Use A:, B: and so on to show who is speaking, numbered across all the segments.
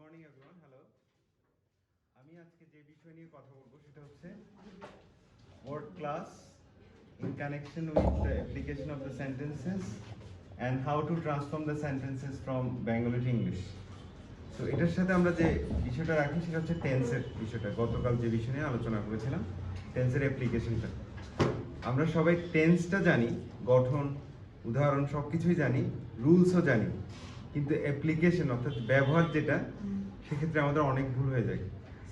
A: Morning everyone, hello. আমি আজকে যে বিষয় নিয়ে কথা বলবো সেটা হচ্ছে word class in connection with the application of the sentences and how to transform the sentences from Bengali to English. তো এটার সাথে আমরা যে বিষয়টা রাখি সেটা হচ্ছে টেন্সের বিষয়টা। গতকাল যে বিষয় নিয়ে আলোচনা করেছিলাম, টেন্সের অ্যাপ্লিকেশনটা। আমরা সবাই টেন্সটা জানি, গঠন, উদাহরণ সব কিছুই জানি, রুলসও জানি, কিন্তু অ্যাপ্লিকেশন অর্থাৎ ব্যবহার যেটা, সেক্ষেত্রে আমাদের অনেক ভুল হয়ে যায়।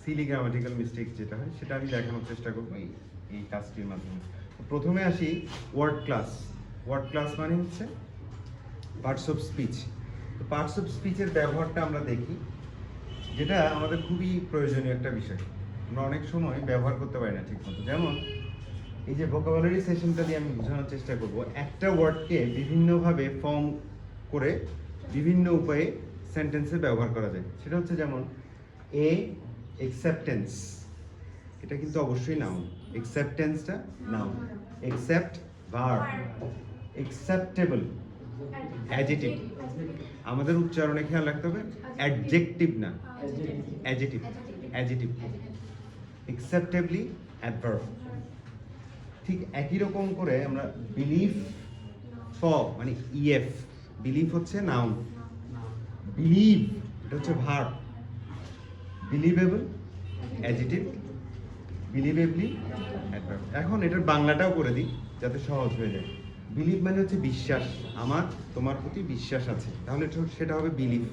A: সিলি গ্রামাটিক্যাল মিস্টেক যেটা হয় সেটা আমি দেখানোর চেষ্টা করবো এই কাজটির মাধ্যমে। প্রথমে আসি ওয়ার্ড ক্লাস। ওয়ার্ড ক্লাস মানে হচ্ছে পার্টস অফ স্পিচ। তো পার্টস অফ স্পিচের ব্যবহারটা আমরা দেখি, যেটা আমাদের খুবই প্রয়োজনীয় একটা বিষয়। আমরা অনেক সময় ব্যবহার করতে পারি না ঠিক মতো। যেমন এই যে ভোকাবুলারি সেশনটা দিয়ে আমি বোঝানোর চেষ্টা করব, একটা ওয়ার্ডকে বিভিন্নভাবে ফর্ম করে বিভিন্ন উপায়ে সেন্টেন্সে ব্যবহার করা যায়। সেটা হচ্ছে যেমন অ্যাকসেপ্টেন্স, এটা কিন্তু অবশ্যই নাউন। অ্যাকসেপ্টেন্সটা noun. Accept verb. Acceptable adjective. আমাদের উচ্চারণে খেয়াল রাখতে হবে, অ্যাডজেক্টিভ না, অ্যাডজেক্টিভ। অ্যাডজেক্টিভ। অ্যাকসেপ্টেবলি অ্যাডভার্ব। ঠিক একই রকম করে আমরা বিলিভ মানে ইএফ, বিলিভ হচ্ছে নাউন, বিলিভ এটা হচ্ছে verb. Believable adjective, believably adverb. এখন এটার বাংলাটাও করে দিই যাতে সহজ হয়ে যায়। বিলিভ মানে হচ্ছে বিশ্বাস, আমার তোমার প্রতি বিশ্বাস আছে, তাহলে সেটা হবে বিলিভ।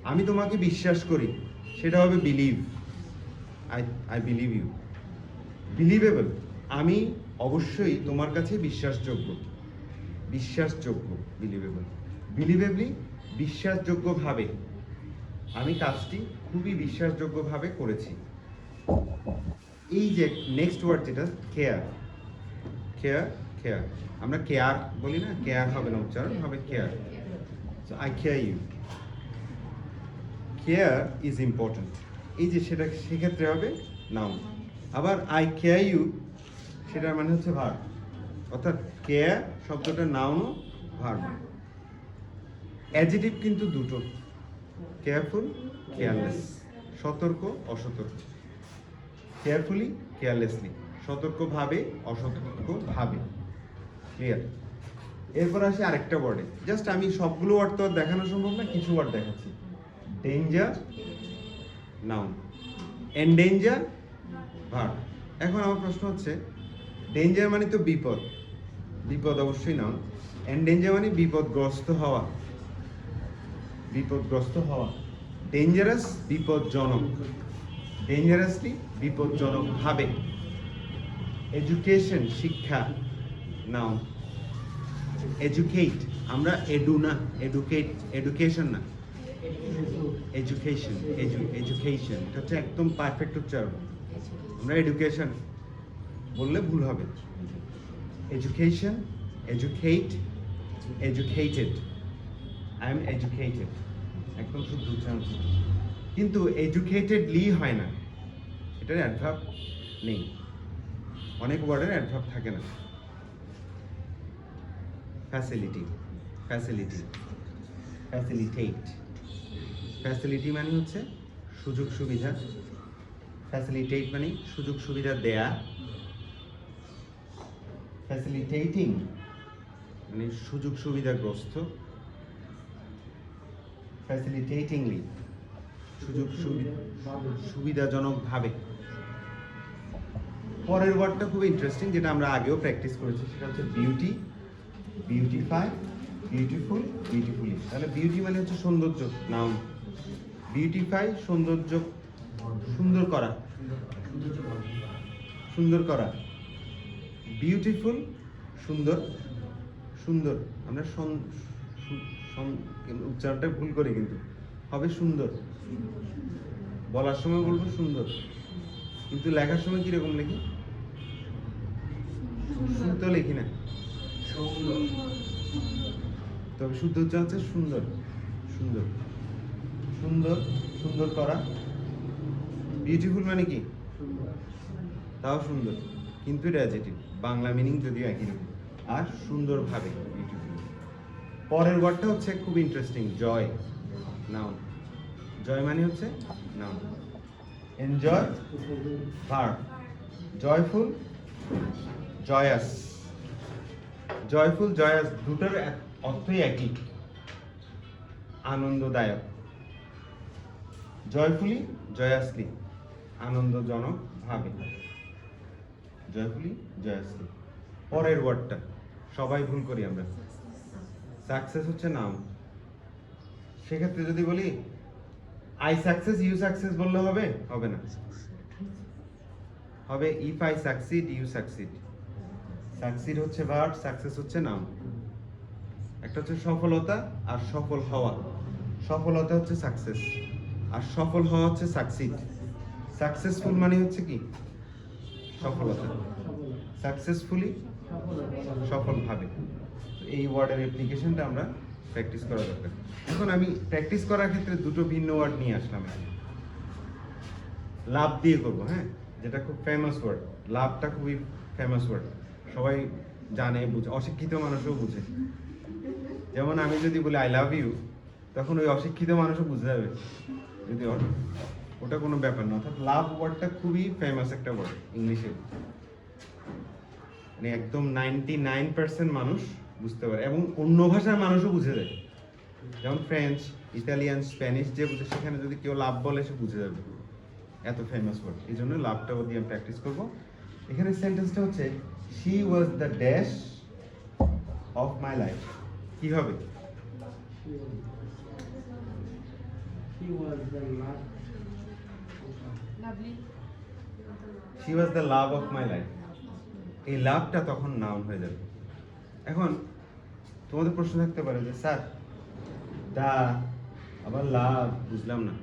A: আমি তোমাকে বিশ্বাস করি, সেটা হবে believe, I believe you. Believable, আমি অবশ্যই তোমার কাছে বিশ্বাসযোগ্য, বিশ্বাসযোগ্য, বিলিভেবল। বিলিভেবলি, বিশ্বাসযোগ্যভাবে, আমি কাজটি খুবই বিশ্বাসযোগ্যভাবে করেছি। এই যে নেক্সট ওয়ার্ড যেটা কেয়ার, কেয়ার, কেয়ার, আমরা কেয়ার বলি না, কেয়ার হবে না, উচ্চারণ হবে care. So I care you. Care is important, এই যে সেটা সেক্ষেত্রে হবে নাউন। আবার আই কেয়ার ইউ সেটার মানে হচ্ছে ভার্ব, অর্থাৎ কেয়ার শব্দটা নাউনও ভার্ব। অ্যাডজেক্টিভ কিন্তু দুটো, কেয়ারফুল, কেয়ারলেস, সতর্ক, অসতর্ক। কেয়ারফুলি, কেয়ারলেসলি, সতর্কভাবে, অসতর্কভাবে। ক্লিয়ার? এরপর আসি আরেকটা ওয়ার্ডে। জাস্ট আমি সবগুলো ওয়ার্ড তো আর দেখানো সম্ভব না, কিছু ওয়ার্ড দেখাচ্ছি। Danger noun, endanger verb. এখন আমার প্রশ্ন হচ্ছে, ডেঞ্জার মানে তো বিপদ, বিপদ অবশ্যই নাউন। এন্ডেঞ্জার মানে বিপদগ্রস্ত হওয়া, বিপদগ্রস্ত হওয়া। ডেঞ্জারাস বিপদজনক, ডেঞ্জারাসলি বিপদজনক ভাবে। এডুকেশন শিক্ষা নাউন। এডুকেট, আমরা এডু না, এডুকেট, এডুকেশন না, এডুকেশন, এডুকেশন, এটা হচ্ছে একদম পারফেক্ট উচ্চারণ। আমরা এডুকেশন বললে ভুল হবে। Education, educate, educated, I am educated, একদম শুদ্ধ উচ্চারণ। কিন্তু এডুকেটেডলি হয় না, এটার অ্যাডভার্ব নেই, অনেক ওয়ার্ডের অ্যাডভার্ব থাকে না। Facility, facility, facilitate. ফ্যাসিলিটি মানে হচ্ছে সুযোগ সুবিধা, ফ্যাসিলিটেট মানে সুযোগ সুবিধা দেয়া, ফ্যাসিলিটেটিং মানে সুযোগ সুবিধাগ্রস্ত, ফ্যাসিলিটেটিংলি সুযোগ সুবিধাজনকভাবে। পরের ওয়ার্ডটা খুব ইন্টারেস্টিং, যেটা আমরা আগেও প্র্যাকটিস করেছি, সেটা হচ্ছে বিউটি, বিউটিফাই, বিউটিফুল, বিউটিফুলি। তাহলে বিউটি মানে হচ্ছে সৌন্দর্য, নাউন। বিউটিফাই সৌন্দর্য, সুন্দর করা, সুন্দর করা। বিউটিফুল সুন্দর, সুন্দর, আমরা উচ্চারণটা ভুল করি কিন্তু হবে সুন্দর, বলার সময় বলবো সুন্দর, কিন্তু লেখার সময় কিরকম লিখি, সুন্দর লিখি না, তবে শুদ্ধ উচ্চারণ হচ্ছে সুন্দর, সুন্দর, সুন্দর, সুন্দর করা। বিউটিফুল মানে কি, তাও সুন্দর, কিন্তু এটা অ্যাডজেক্টিভ, বাংলা মিনিং যদিও একই রকম। আর সুন্দরভাবে, বিউটিফুল। পরের ওয়ার্ডটা হচ্ছে খুব ইন্টারেস্টিং, জয় নাউন। জয় মানে হচ্ছে noun. Enjoy verb. Joyful জয়াস। Joyful জয়াস দুটোর অর্থই একই, আনন্দদায়ক। জয়ফুলি জয়াসলি, আনন্দজনক ভাবে। জয়ফুলি জয়াসলি। পরের ওয়ার্ডটা সবাই ভুল করি আমরা, সাকসেস হচ্ছে নাউন। সেক্ষেত্রে যদি বলি আই সাকসেস ইউ সাকসেস বললে হবে? হবে না, হবে if I succeed you succeed. Succeed হচ্ছে ভার্ব, সাকসেস হচ্ছে নাউন। একটা হচ্ছে সফলতা আর সফল হওয়া। সফলতা হচ্ছে সাকসেস আর সফল হওয়া হচ্ছে সাকসিড। সাকসেসফুল মানে হচ্ছে কি? সফলতা। সাকসেসফুলি সফলভাবে। এই ওয়ার্ডের অ্যাপ্লিকেশনটা আমরা প্র্যাকটিস করা দরকার। এখন আমি প্র্যাকটিস করার ক্ষেত্রে দুটো ভিন্ন ওয়ার্ড নিয়ে আসলাম। লাভ দিয়ে করব, হ্যাঁ, যেটা খুব ফেমাস ওয়ার্ড। লাভটা খুবই ফেমাস ওয়ার্ড, সবাই জানে, বুঝে, অশিক্ষিত মানুষও বুঝে। যেমন আমি যদি বলি আই লাভ ইউ, তখন ওই অশিক্ষিত মানুষও বুঝে যাবে, যদি ওটা কোনো ব্যাপার না। অর্থাৎ লাভ ওয়ার্ডটা খুবই ফেমাস একটা ওয়ার্ড ইংলিশে, মানে একদম 99% মানুষ বুঝতে পারে এবং অন্য ভাষার মানুষও বুঝে যায়। যেমন ফ্রেঞ্চ, ইতালিয়ান, স্প্যানিশ যে বুঝে, সেখানে যদি কেউ লাভ বলে সে বুঝে যাবে, এত ফেমাস ওয়ার্ড। এই জন্য লাভটাও দিয়ে আমি প্র্যাকটিস করবো। এখানে সেন্টেন্সটা হচ্ছে she was the dash of my life. কি হবে?
B: She was the love.
C: Lovely.
A: She was the love of my life. এই লাভটা তখন নাউন হয়ে যাবে। এখন তোমাদের প্রশ্ন থাকতে পারে যে স্যার দা আবার লাভ বুঝলাম না,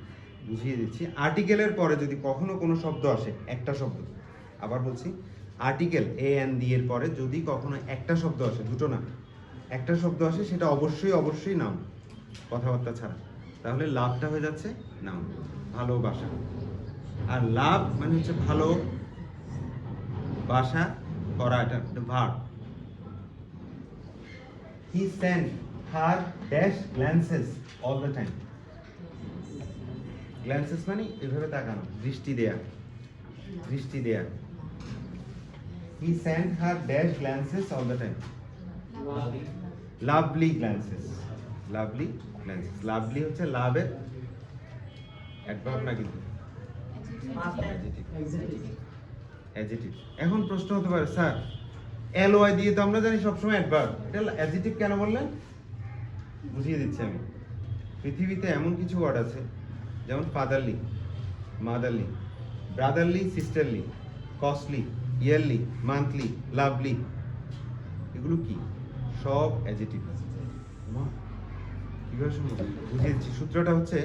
A: বুঝিয়ে দিচ্ছি। আর্টিকেলের পরে যদি কখনো কোনো শব্দ আসে, একটা শব্দ, আবার বলছি, আর্টিকেল এ এন ডি এর পরে যদি কখনো একটা শব্দ আসে, দুটো না, একটা শব্দ আসে, সেটা অবশ্যই অবশ্যই নাউন, কথাবার্তা ছাড়া। তাহলে লাভটা হয়ে যাচ্ছে নাউন, ভালোবাসা। আর লাভ মানে হচ্ছে ভালো বাসা করা, এটা verb. He sent her dash glances all the time. Glances মানে এভাবে তাকানো, দৃষ্টি দেয়া, দৃষ্টি দেয়া। He sent her dash glances all the time.
B: Lovely.
A: Lovely glances. Lovely glances. Lovely হচ্ছে লাভের অ্যাডভার্ব না, কিন্তু অ্যাডজেক্টিভ। এখন প্রশ্ন হতে পারে স্যার এলওয়াই দিয়ে তো আমরা জানি সবসময় অ্যাডভার্ব, এটা অ্যাডজেক্টিভ কেন বললেন? বুঝিয়ে দিচ্ছি আমি। পৃথিবীতে এমন কিছু ওয়ার্ড আছে, যেমন fatherly, motherly, brotherly, sisterly, costly, yearly, monthly, lovely, এগুলো কি? সব অ্যাডজেক্টিভ। কীভাবে সম্ভব? বুঝিয়ে দিচ্ছি। সূত্রটা হচ্ছে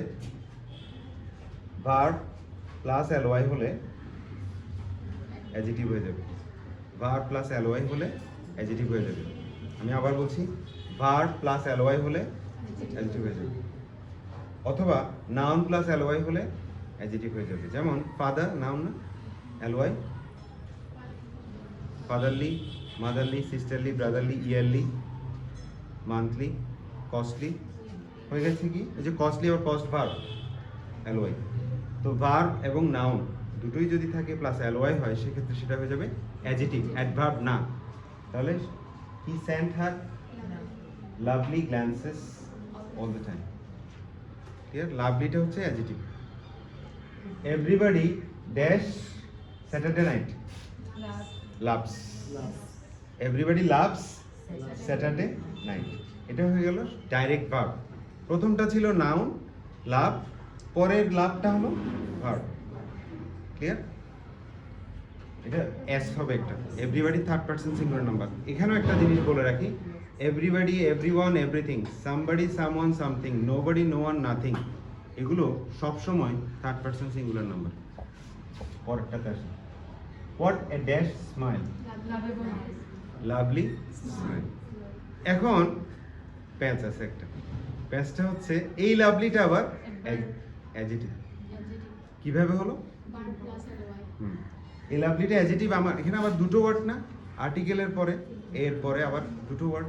A: ভার্ব প্লাস এলওয়াই হলে অ্যাডজেক্টিভ হয়ে যাবে। ভার্ব প্লাস এলওয়াই হলে অ্যাডজেক্টিভ হয়ে যাবে। আমি আবার বলছি, ভার্ব প্লাস এলওয়াই হলে অ্যাডজেক্টিভ হয়ে যাবে, অথবা নাউন প্লাস এলওয়াই হলে অ্যাডজেক্টিভ হয়ে যাবে। যেমন ফাদার নাউন না, L Y, fatherly, motherly, sisterly, brotherly, yearly, monthly, costly, হয়ে গেছে কি? এই যে কস্টলি আর কস্ট ভার্ব, এলওয়াই। তো ভার্ব এবং নাউন দুটোই যদি থাকে প্লাস এলওয়াই হয়, সেক্ষেত্রে সেটা হয়ে যাবে অ্যাডজেক্টিভ, অ্যাডভার্ব না। তাহলে he sent her lovely glances all the time. Clear? লাভলিটা হচ্ছে adjective. Everybody dash Saturday night. Loves. Everybody loves Saturday night. এটা হয়ে গেল ডাইরেক্ট ভার্ব। প্রথমটা ছিল নাউন লাভ, পরের লাভটা হলো ভার্ব। ক্লিয়ার? এটা এস হবে একটা। Everybody third person singular number. এখানেও একটা জিনিস বলে রাখি, everybody, everyone, everything, somebody, someone, something, nobody, no one, nothing, এগুলো সবসময় থার্ড পারসন সিঙ্গুলার নাম্বার। পরেরটাতে আসে, what a dash smile. Lovely smile. এখন প্যাঁচ আছে একটা। প্যাঁচটা হচ্ছে এই লাভলিটা আবার অ্যাডজেক্টিভ। কিভাবে হলো? এই লাভলিটা অ্যাডজেক্টিভ। আমার এখানে আবার দুটো ওয়ার্ড না, আর্টিকেলের পরে, এর পরে আবার দুটো ওয়ার্ড।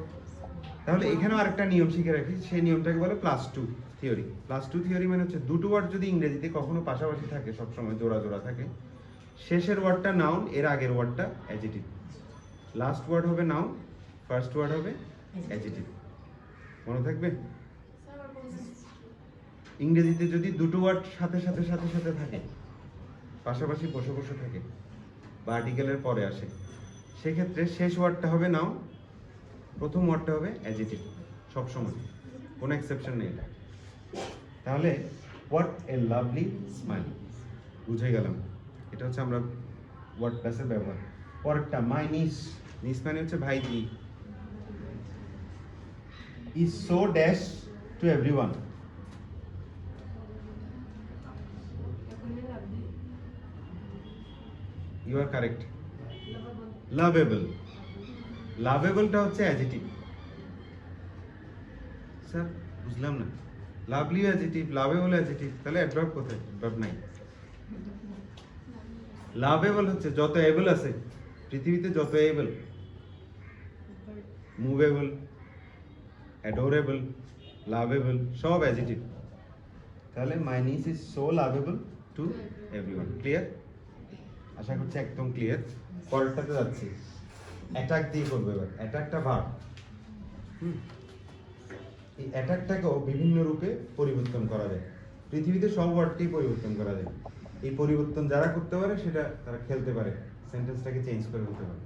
A: তাহলে এখানেও আরেকটা নিয়ম শিখে রাখি, সেই নিয়মটাকে বলে +2 থিওরি। +2 থিওরি মানে হচ্ছে দুটো ওয়ার্ড যদি ইংরেজিতে কখনো পাশাপাশি থাকে, সবসময় জোড়া জোড়া থাকে, শেষের ওয়ার্ডটা নাউন, এর আগের ওয়ার্ডটা অ্যাডজেক্টিভ। লাস্ট ওয়ার্ড হবে নাউন, ফার্স্ট ওয়ার্ড হবে অ্যাডজেক্টিভ। মনে থাকবে? ইংরেজিতে যদি দুটো ওয়ার্ড সাথে সাথে সাথে সাথে থাকে, পাশাপাশি বসে বসে থাকে বা আর্টিকেলের পরে আসে, সেক্ষেত্রে শেষ ওয়ার্ডটা হবে নাউন, প্রথম ওয়ার্ডটা হবে অ্যাডজেক্টিভ, সবসময়, কোনো এক্সেপশন নেই। তাহলে হোয়াট এ লাভলি স্মাইল, বুঝে গেলাম। এটা হচ্ছে আমরা ওয়ার্ড প্লাসের ব্যবহার। পরেরটা মাই নিস, নিস মানে হচ্ছে ভাইজি, is so dash to everyone. You are correct. Lovable, লাভেবলটা হচ্ছে অ্যাডজেক্টিভ। স্যার বুঝলাম না, লাভলি অ্যাডজেক্টিভ, লাভেবল অ্যাডজেক্টিভ, তাহলে অ্যাডভার্ব কোথায়? অ্যাডভার্ব নাই। লাভেবল হচ্ছে যত এবল আছে পৃথিবীতে, যত এবল, মুভেবল, অ্যাডোরেবল, লাভেবল, সব অ্যাডজেক্টিভ। তাহলে my niece is so lovable to everyone. Clear? আশা করছি একদম ক্লিয়ার। পরেরটাতে যাচ্ছি, অ্যাটাক দিয়ে করবো এবার। অ্যাটাকটা ভার্ব। এই অ্যাটাকটাকেও বিভিন্ন রূপে পরিবর্তন করা যায়। পৃথিবীতে সব ওয়ার্ডকেই পরিবর্তন করা যায়। এই পরিবর্তন যারা করতে পারে সেটা তারা খেলতে পারে, সেন্টেন্সটাকে চেঞ্জ করে ফেলতে পারে।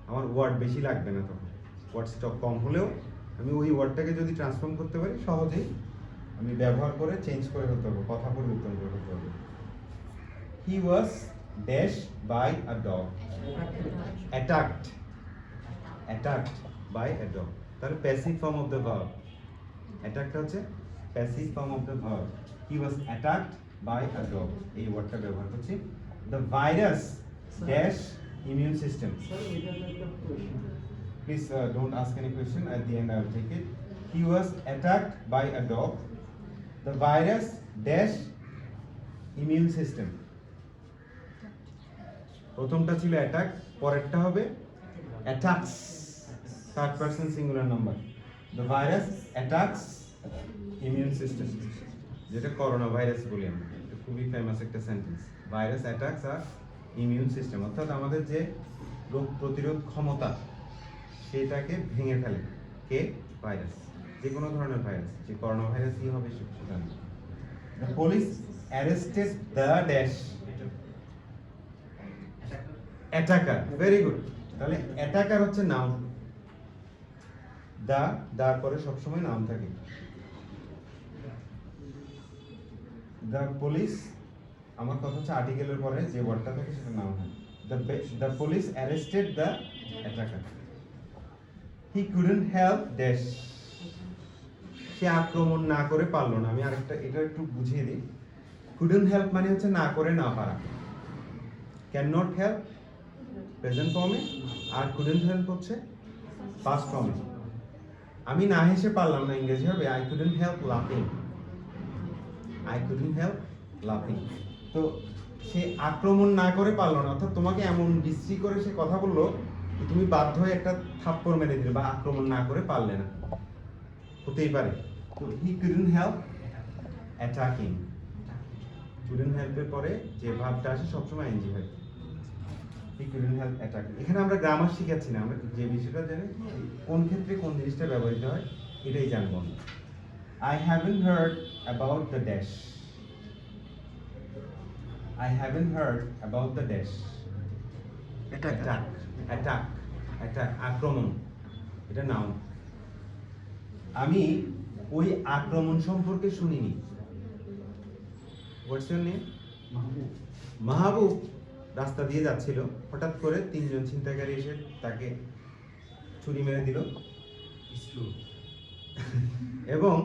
A: আমার ওয়ার্ড বেশি লাগবে না, তখন ওয়ার্ড স্টক কম হলেও আমি ওই ওয়ার্ডটাকে যদি ট্রান্সফর্ম করতে পারি, সহজেই আমি ব্যবহার করে চেঞ্জ করে ফেলতে পারবো, কথা পরিবর্তন করে ফেলতে পারবো। He was dash by a dog, attacked, attacked by a dog. তাহলে passive form of the verb. অ্যাটাকটা হচ্ছে passive form of the verb. He was attacked by a dog, এই ওয়ার্ডটা ব্যবহার করছি। The virus dash immune system.
B: Sir, we have like a question.
A: Please don't ask any question. At the end, I will take it. He was attacked by a dog. The virus dash immune system. প্রথমটা ছিল attack, পরেরটা হবে attacks, third person singular number. The virus attacks immune system, যেটা corona virus বলি আমরা। এটা খুবই famous একটা সেন্টেন্স। ভাইরাস অ্যাটাকস আর ইমিউন সিস্টেম, অর্থাৎ আমাদের যে রোগ প্রতিরোধ ক্ষমতা সেটাকে ভেঙে ফেলে কে? ভাইরাস, যে কোনো ধরনের ভাইরাস। যে করোনা ভাইরাসই হবে সেটা না। The police arrested the dash attacker. Very good. তাহলে অ্যাটাকার হচ্ছে নাউন, দার পরে সবসময় নাউন থাকে। দ্য পুলিশ, আমার কথা হচ্ছে আর্টিকেলের পরে যে ওয়ার্ডটা থাকে সেটা নাউন হয়। The police arrested the attacker. He couldn't help dash, সে আক্রমণ না করে পারলো না। আমি আরেকটা এটা একটু বুঝিয়ে দিই। কুডন্ট হেল্প মানে হচ্ছে না করে না পারা। ক্যান নট হেল্প প্রেজেন্ট ফর্মে, আর কুডন্ট হেল্প হচ্ছে পাস্ট ফর্মে। আমি না হেসে পারলাম না, ইংরেজি হবে আই কুডন্ট হেল্প লাফিং। আই কুডন্ট হেল্প লাফিং। তো সে আক্রমণ না করে পারলো না, অর্থাৎ তোমাকে এমন বিশ্রী করে সে কথা বললো যে তুমি বাধ্য হয়ে একটা থাপ্পড় মেরে দিলে, বা আক্রমণ না করে পারলে না, হতেই পারে। তো he couldn't help attacking. Couldn't হেল্পের পরে যে ভাবটা আসে সবসময় এনজি হয়। He couldn't help attacking. এখানে আমরা গ্রামার শিখাচ্ছি না, আমরা যে বিষয়টা জানি কোন ক্ষেত্রে কোন জিনিসটা ব্যবহৃত হয় এটাই জানবো। I haven't heard about the dash. I haven't heard about the dash. Attack, attack, attack, আক্রমণ, এটা নাউন। আমি ওই আক্রমণ সম্পর্কে শুনিনি। What's your name? মাহবুব রাস্তা দিয়ে যাচ্ছিল, হঠাৎ করে তিনজন ছিনতাইকারী এসে তাকে ছুরি মেরে দিল, এবং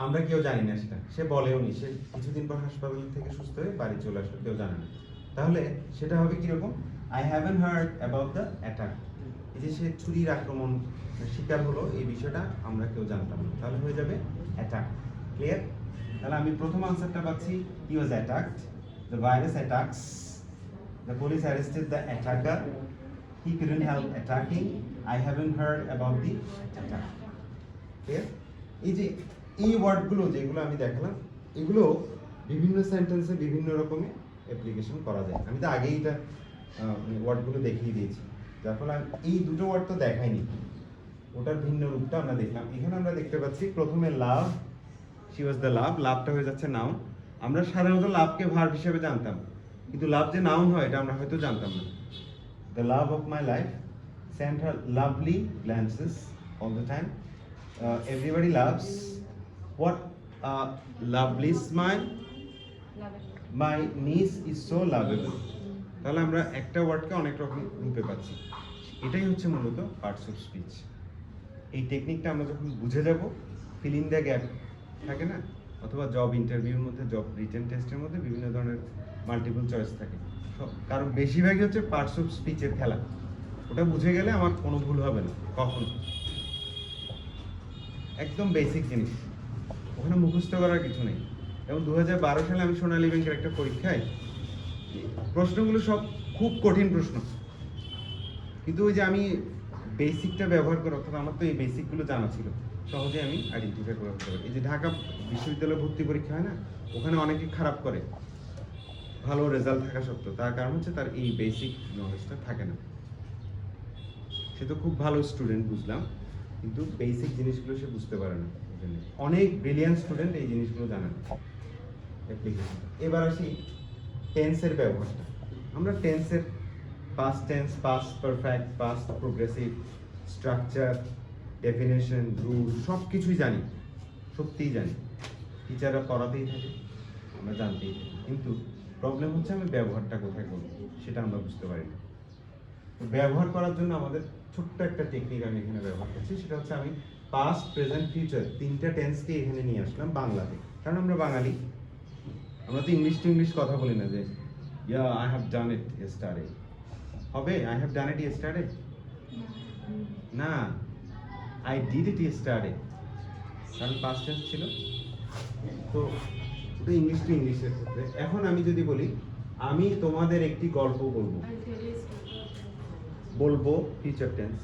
A: আমরা কেউ জানি না সেটা, সে বলেও নি। সে কিছুদিন পর হাসপাতাল থেকে সুস্থ হয়ে বাড়ি চলে আসলো, কেউ জানে না। তাহলে সেটা হবে কিরকম? I haven't hard about the attack. এই যে সে ছুরির আক্রমণ শিকার হলো, এই বিষয়টা আমরা কেউ জানতাম না। তাহলে হয়ে যাবে অ্যাটাক। ক্লিয়ার? তাহলে আমি প্রথম আনসারটা পাচ্ছি, he was attacked, the virus attacks, the police arrested the attacker, he couldn't help attacking, I haven't heard about the attack. Clear? এই যে এই ওয়ার্ডগুলো যেগুলো আমি দেখালাম এগুলো বিভিন্ন সেন্টেন্সে বিভিন্ন রকমের অ্যাপ্লিকেশন করা যায়। আমি তো আগেই এটা ওয়ার্ডগুলো দেখিয়ে দিয়েছি, যার ফলে আমি এই দুটো ওয়ার্ড তো দেখাইনি, ওটার ভিন্ন রূপটা আমরা দেখলাম। এখানে আমরা দেখতে পাচ্ছি প্রথমে লাভ, শি ওয়াজ দ্য লাভ, লাভটা হয়ে যাচ্ছে নাউন। আমরা সাধারণত লাভকে ভার্ব হিসেবে জানতাম, কিন্তু লাভ যে নাউন হয় এটা আমরা হয়তো জানতাম না। The love of my life sent her lovely glances all the time. Everybody loves what a lovely smile. My niece is so lovable. তাহলে আমরা একটা ওয়ার্ডকে অনেক রকম রূপে পাচ্ছি। এটাই হচ্ছে মূলত পার্টস অফ স্পিচ। এই টেকনিকটা আমরা যখন বুঝে যাব, ফিল ইন দ্য গ্যাপ থাকে না, অথবা জব ইন্টারভিউর মধ্যে, জব রিটেন টেস্টের মধ্যে বিভিন্ন ধরনের মাল্টিপল চয়েস থাকে, কারণ বেশিরভাগই হচ্ছে পার্টস অফ স্পিচের খেলা। ওটা বুঝে গেলে আমার কোনো ভুল হবে না কখনো। একদম বেসিক জিনিস, ওখানে মুখস্থ করার কিছু নেই। এবং 2012 সালে আমি সোনালী ব্যাংকের একটা পরীক্ষায় প্রশ্নগুলো সব খুব কঠিন প্রশ্ন, কিন্তু ওই যে আমি বেসিকটা ব্যবহার করে, অর্থাৎ আমার তো এই বেসিকগুলো জানা ছিল, সহজে আমি আইডেন্টিফাই করতে পারি। এই যে ঢাকা বিশ্ববিদ্যালয় ভর্তি পরীক্ষা হয় না, ওখানে অনেকে খারাপ করে ভালো রেজাল্ট থাকা সত্ত্বেও, তার কারণ হচ্ছে তার এই বেসিক নলেজটা থাকে না। সে তো খুব ভালো স্টুডেন্ট বুঝলাম, কিন্তু বেসিক জিনিসগুলো সে বুঝতে পারে না। অনেক ব্রিলিয়ান্ট স্টুডেন্ট এই জিনিসগুলো জানে না অ্যাপ্লিকেশন। এবার আসি টেন্সের ব্যবহারটা। আমরা টেন্সের past tense, past perfect, past progressive, structure, definition, rule সব কিছুই জানি, সত্যিই জানি। টিচাররা পড়াতেই থাকে, আমরা জানতেই থাকি, কিন্তু প্রবলেম হচ্ছে আমি ব্যবহারটা কোথায় করব সেটা আমরা বুঝতে পারি না। ব্যবহার করার জন্য আমাদের ছোট্ট একটা টেকনিক আমি এখানে ব্যবহার করছি, সেটা হচ্ছে আমি পাস্ট, প্রেজেন্ট, ফিউচার তিনটা টেন্সকে এখানে নিয়ে আসলাম বাংলাতে। কারণ আমরা বাঙালি, আমরা তো ইংলিশ টু ইংলিশ কথা বলি না যে yeah I have done it yesterday হবে, I have done it yesterday না, আই ডিড ইট ইয়েস্টারডে, কারণ পাস্ট টেন্স ছিল। তো ওটা ইংলিশ টু ইংলিশের ক্ষেত্রে। এখন আমি যদি বলি আমি তোমাদের একটি গল্প বলবো ফিউচার টেন্স,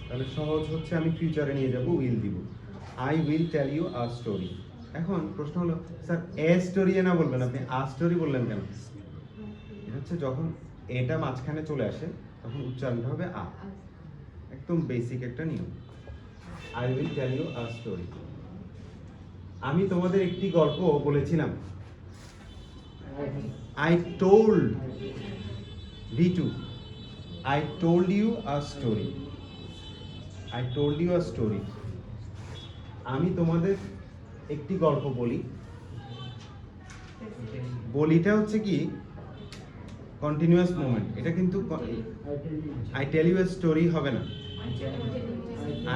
A: তাহলে সহজ হচ্ছে আমি ফিউচারে নিয়ে যাব, উইল দিব, I will tell you a story. এখন প্রশ্ন হলো স্যার এ স্টোরি না বলবেন, আপনি আ স্টোরি বললেন কেন? এটা হচ্ছে যখন এটা মাঝখানে চলে আসে তখন উচ্চারণটা হবে আ, একদম বেসিক একটা নিয়ম। I will tell you a story. আমি তোমাদের একটি গল্প বলেছিলাম, আই টোল্ড ভিটু, I told you a story. I told you a story. আমি তোমাদের একটি গল্প বলি। বলিটা হচ্ছে কি কন্টিনিউয়াস মোমেন্ট, এটা কিন্তু I tell you a story হবে না।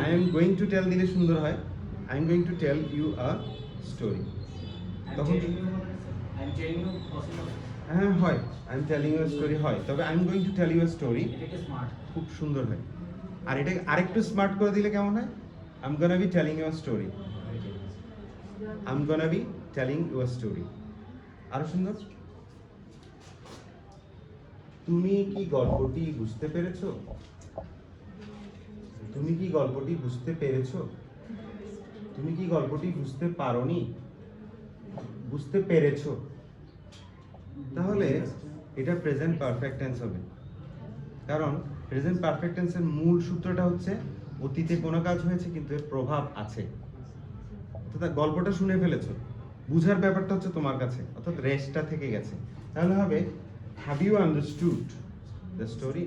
A: I am going to tell দিলে সুন্দর হয়, I am going to tell you a story। তখন হ্যাঁ হয়, I am telling you a story হয়, তবে I am going to tell you a story খুব সুন্দর হয়। আর এটা আরেকটু স্মার্ট করে দিলে কেমন হয়? I am gonna be telling you a story, I am gonna be telling you a story, আরো সুন্দর। তুমি কি গল্পটি বুঝতে পেরেছো? তুমি কি গল্পটি বুঝতে পেরেছো? তুমি কি গল্পটি বুঝতে পারোনি? বুঝতে পেরেছো, তাহলে এটা প্রেজেন্ট পারফেক্ট টেন্স হবে। কারণ প্রেজেন্ট পারফেক্ট টেন্সের মূল সূত্রটা হচ্ছে অতীতে কোনো কাজ হয়েছে কিন্তু এর প্রভাব আছে, অর্থাৎ গল্পটা শুনে ফেলেছো, বুঝার ব্যাপারটা হচ্ছে তোমার কাছে, অর্থাৎ রেস্টটা থেকে গেছে। তাহলে হবে have you understood the story.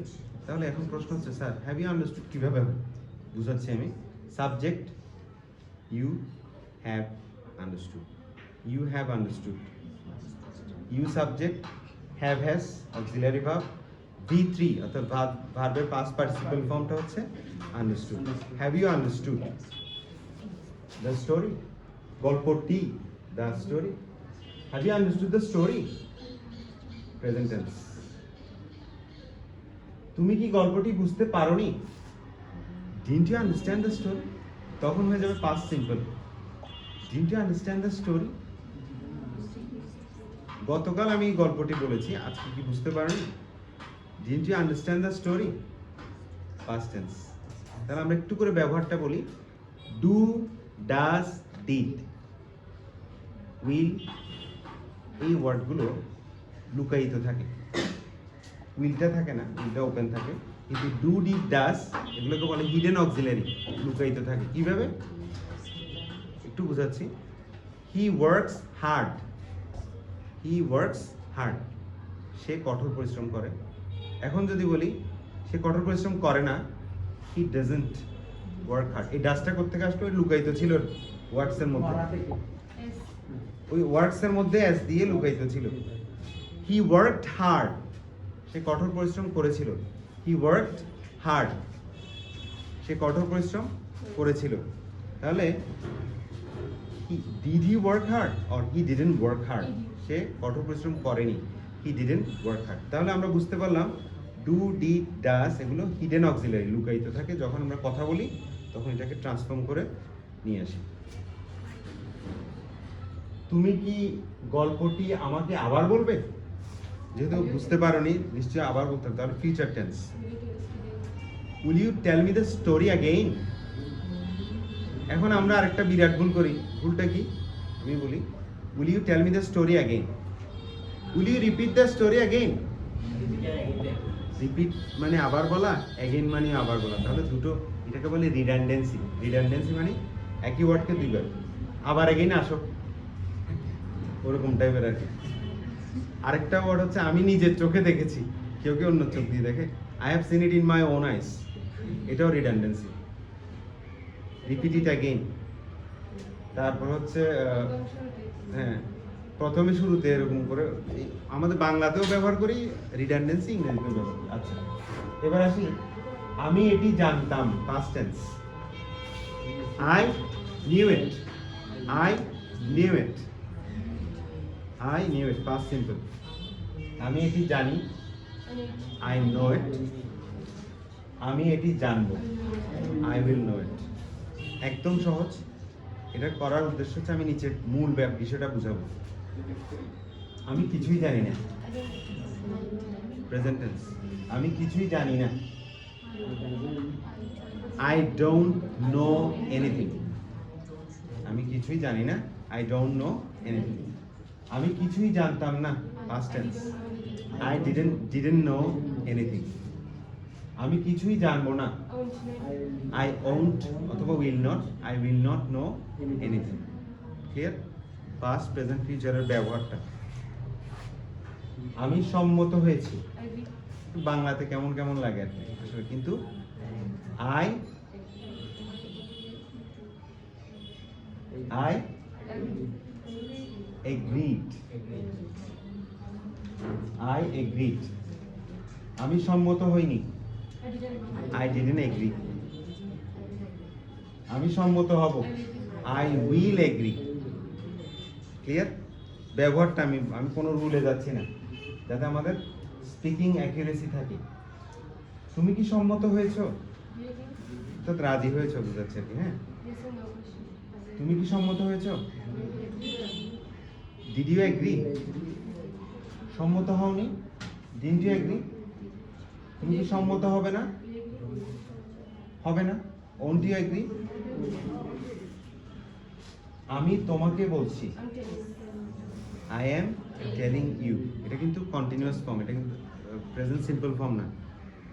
A: তাহলে এখন প্রশ্ন হচ্ছে স্যার হ্যাভ ইউ আন্ডারস্টুড কিভাবে হবে? বুঝাচ্ছি আমি। Subject you have understood, you have understood, you subject, have has auxiliary verb, V3 অর্থাৎ ভার্বের পাস্ট পার্টিসিপল ফর্মটা হচ্ছে understood. Have you understood the story? গল্পটি, the story. Have you understood the story? Present tense. তুমি কি গল্পটি বুঝতে পারোনি? Didn't you understand the story? তখন হয়ে যাবে past simple, didn't you understand the story? গতকাল আমি গল্পটি বলেছি, আজকে কি বুঝতে পারোনি? Didn't you understand the story? Past tense. তাহলে আমরা একটু করে ব্যবহারটা বলি। ডু, ডাজ, ডিড, উইল, এই ওয়ার্ডগুলো লুকায়িত থাকে। উইলটা থাকে না, উইলটা ওপেন থাকে, কিন্তু ডু, ডিড, ডাজ এগুলোকে বলে হিডেন অক্সিলারি, লুকায়িত থাকে। কিভাবে একটু বুঝাচ্ছি। He works hard, he works hard, সে কঠোর পরিশ্রম করে। এখন যদি বলি সে কঠোর পরিশ্রম করে না, হি ডাজন্ট ওয়ার্ক হার্ড। এই ডাজটা করতে আসলে ওই লুকায়িত ছিল ওয়ার্কসের মধ্যে, ওই ওয়ার্কসের মধ্যে এস দিয়ে লুকায়িত ছিল। হি ওয়ার্কড হার্ড, সে কঠোর পরিশ্রম করেছিল। হি ওয়ার্কড হার্ড, সে কঠোর পরিশ্রম করেছিল। তাহলে did he work hard or he didn't work hard? সে কঠোর পরিশ্রম করেনি, হি ডিডন্ট ওয়ার্ক হার্ড। তাহলে আমরা বুঝতে পারলাম ডু, ডিড, ডাজ এগুলো হিডেন অক্সিলারি, লুকায়িত থাকে। যখন আমরা কথা বলি তখন এটাকে ট্রান্সফর্ম করে নিয়ে আসি। তুমি কি গল্পটি আমাকে আবার বলবে? যেহেতু বুঝতে পারোনি, নিশ্চয়ই আবার বলতে হবে, তাহলে future tense. Will you tell me the story again? এখন আমরা আরেকটা বিরাট ভুল করি। ভুলটা কি আমি বলি, will you tell me the story again? Will you repeat the story again? Repeat মানে আবার বলা, অ্যাগেইন মানে আবার বলা, তাহলে দুটো, এটাকে বলে রিডান্ডেন্সি। রিডান্ডেন্সি মানে একই ওয়ার্ডকে দুইবার, আবার অ্যাগেইন আসো, ওরকম টাইপের আর কি। আরেকটা ওয়ার্ড হচ্ছে আমি নিজের চোখে দেখেছি, কেউ কেউ অন্য চোখ দিয়ে দেখে। I have seen it in my own আইস, এটাও রিডান্ডেন্সি। Repeat it again. তারপর হচ্ছে হ্যাঁ, প্রথমে শুরুতে এরকম করে আমাদের বাংলাতেও ব্যবহার করি রিডান্ডেন্সি, ইংরেজিতেও ব্যবহার করি। আচ্ছা, এবার আসি, আমি এটি জানতাম, past tense. I knew it, I knew it, I knew it, past simple. আমি এটি জানি, আই নো ইট। আমি এটি জানবো, আই উইল নো ইট। একদম সহজ। এটা করার উদ্দেশ্য হচ্ছে আমি নিচের মূল বিষয়টা বুঝাবো। আমি কিছুই জানি না, প্রেজেন্ট টেন্স। আমি কিছুই জানি না, আই ডোন্ট নো এনিথিং। আমি কিছুই জানি না, আই ডোন্ট নো এনিথিং। আমি কিছুই জানতাম না, past tense. I didn't know anything. আমি কিছুই জানবো না, আই ওন্ট অথবা will not, I will not know anything. Clear? Past, present, ফিউচারের ব্যবহারটা। আমি সম্মত হয়েছি, বাংলাতে কেমন কেমন লাগে আর কি আসলে, কিন্তু আই এগ্রিড, আই এগ্রিড। আমি সম্মত হইনি, আই ডিডন্ট এগ্রি। আমি সম্মত হব, আই উইল এগ্রি। ক্লিয়ার? ব্যবহারটা আমি কোনো রুলে যাচ্ছি না, যাতে আমাদের স্পিকিং অ্যাকুরেসি থাকে। তুমি কি সম্মত হয়েছো? তো রাজি হয়েছো বুঝাচ্ছে আর কি। হ্যাঁ, তুমি কি সম্মত হয়েছো? Did you agree? সম্মত হওনি, ডিডন্ট ইউ এগ্রি? তুমি কি সম্মত হবে না? হবে না, ওন্ট ইউ এগ্রি? আমি তোমাকে বলছি, আই এম টেলিং ইউ। এটা কিন্তু কন্টিনিউয়াস ফর্ম, এটা কিন্তু প্রেজেন্ট সিম্পল ফর্ম না।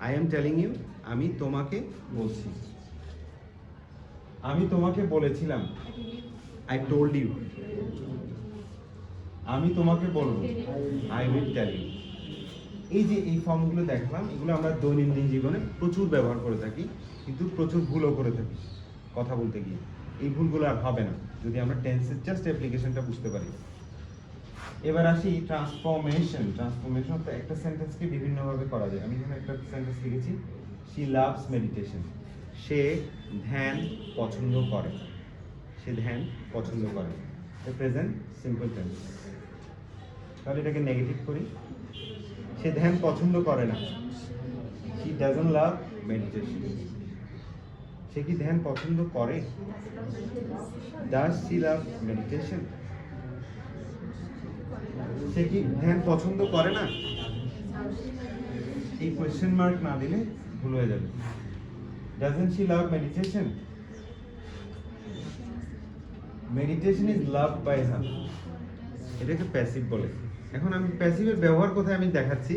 A: আই এম টেলিং ইউ, আমি তোমাকে বলছি। আমি তোমাকে বলেছিলাম, আই টোল্ড ইউ। আমি তোমাকে বলবো, আই উইল টেল ইউ। এই যে এই ফর্মগুলো দেখলাম, এগুলো আমরা দৈনন্দিন জীবনে প্রচুর ব্যবহার করে থাকি, কিন্তু প্রচুর ভুলও করে থাকি কথা বলতে গিয়ে। এই ভুলগুলো আর হবে না যদি আমরা টেন্সের জাস্ট অ্যাপ্লিকেশনটা বুঝতে পারি। এবার আসি ট্রান্সফরমেশন। ট্রান্সফরমেশন তো একটা সেন্টেন্সকে বিভিন্নভাবে করা যায়। আমি এখানে একটা সেন্টেন্স লিখেছি, শি লাভস মেডিটেশন। সে ধ্যান পছন্দ করে, সে ধ্যান পছন্দ করে। Present simple tense. তাহলে এটাকে নেগেটিভ করি, সে ধ্যান পছন্দ করে না, শি ডাজন্ট লাভ মেডিটেশন। সে কি ধ্যান পছন্দ করে? Does she love meditation? সে কি ধ্যান পছন্দ করে না? এই কোয়েশ্চেন মার্ক না দিলে ভুল হয়ে যাবে। Doesn't she love meditation? Meditation is loved by her. এটাকে প্যাসিভ বলে। এখন আমি প্যাসিভের ব্যবহার কোথায় আমি দেখাচ্ছি।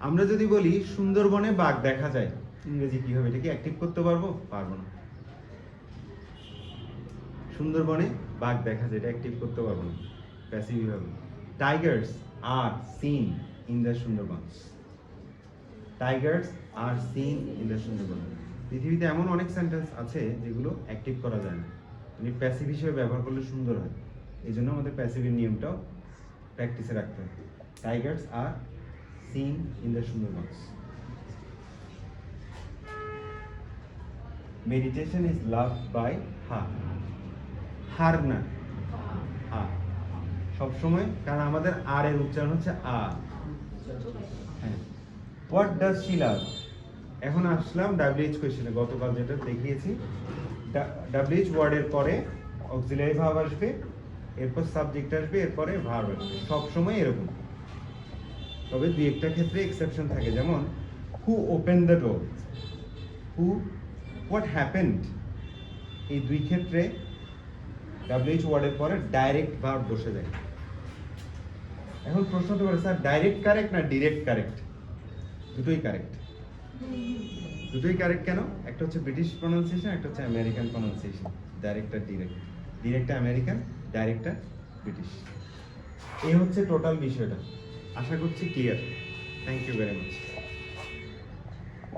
A: আমরা যদি বলি সুন্দরবনে বাঘ দেখা যায়, ইংরেজি কি হবে? এটা কি অ্যাক্টিভ করতে পারবো? পারবো না। সুন্দরবনে বাঘ দেখা যায়, এটা অ্যাক্টিভ করতে পারবো না, প্যাসিভ হবে। Tigers are seen in the Sundarban. Tigers are seen in the Sundarban. পৃথিবীতে এমন অনেক সেন্টেন্স আছে যেগুলো অ্যাক্টিভ করা যায় না, মানে প্যাসিভ হিসেবে ব্যবহার করলে সুন্দর হয়। এই জন্য আমাদের প্যাসিভের নিয়মটাও প্র্যাকটিসে রাখতে হবে। Tigers are seen in the Sundarban. Meditation is loved by her. Her না, আ সবসময়, কারণ আমাদের আর এর উচ্চারণ হচ্ছে আ। হ্যাঁ, হোয়াট ডাজ শি লাভ। এখন আসলাম WH কোয়েশ্চেনে, গতকাল যেটা দেখিয়েছি। WH ওয়ার্ডের পরে অক্সিলারি ভার্ব আসবে, এরপর সাবজেক্ট আসবে, এরপরে ভার্ব আসবে, সবসময় এরকম। তবে দুই একটা ক্ষেত্রে এক্সেপশন থাকে, যেমন হু open the door, who, what happened. এই দুই ক্ষেত্রে WH ওয়ার্ডের পরে ডাইরেক্ট ভার্ব বসে যায়। এখন প্রশ্ন হতে পারে, স্যার ডাইরেক্ট কারেক্ট না ডিরেক্ট কারেক্ট? দুটোই কারেক্ট। দুটোই কারেক্ট কেন? একটা হচ্ছে ব্রিটিশ প্রনাউন্সিয়েশন, একটা হচ্ছে আমেরিকান প্রনাউন্সিয়েশন। ডাইরেক্ট আর ডিরেক্ট, ডিরেক্টটা আমেরিকান, ডাইরেক্টটা ব্রিটিশ। এই হচ্ছে টোটাল বিষয়টা। আশা করছি clear. Thank you very much.